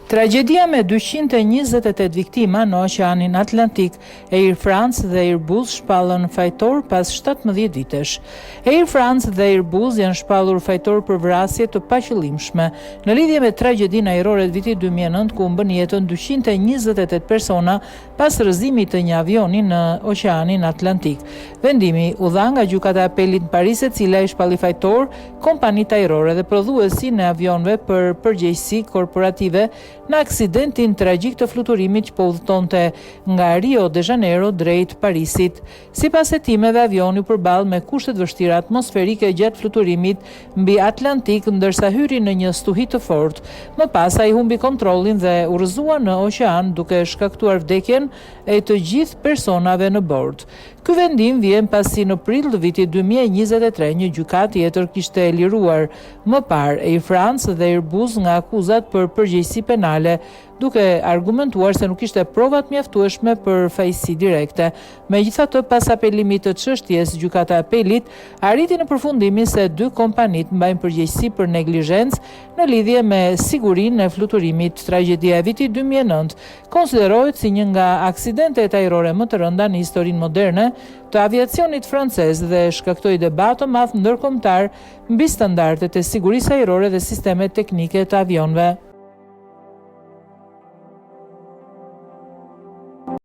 Tragedia me 228 viktima në Oqeanin Atlantik, Air France dhe Airbus shpallën fajtor pas 17 vitesh. Air France dhe Airbus janë shpallur fajtor për vrasje të paqëllimshme në lidhje me tragjedinë ajrore të vitit 2009 ku humbën jetën 228 persona pas rrëzimit të një avioni në Oqeanin Atlantik. Vendimi u dha nga gjykata e apelit në Paris, e cila i shpalli fajtor kompanitë ajrore dhe prodhuesi në avionëve për përgjegjësi korporative në aksidentin tragjik të fluturimit që po udhëtonte nga Rio de Janeiro drejt Parisit. Sipas hetimeve, avioni u përball me kushte të vështira atmosferike gjatë fluturimit mbi Atlantik, ndërsa hyri në një stuhi të fortë. Më pas ai humbi kontrollin dhe u rrëzua në oqean, duke shkaktuar vdekjen e të gjithë personave në bord. Ky vendim vjen pasi në prill të vitit 2023 një gjykat tjetër kishte liruar më parë Air France dhe Airbus nga akuzat për përgjegjësi penale, duke argumentuar se nuk kishte prova të mjaftueshme për fajësi direkte. Megjithatë, pas apelimit të çështjes, gjykata e apelit arriti në përfundimin se dy kompanitë mbajnë përgjegjësi për neglizhencë në lidhje me sigurinë e fluturimit. Tragjedia e vitit 2009 konsiderohet si një nga aksidentet ajrore më të rënda në historinë moderne të aviacionit francez dhe shkaktoi debat të madh ndërkombëtar mbi standardet e sigurisë ajrore dhe sistemet teknike të avionëve.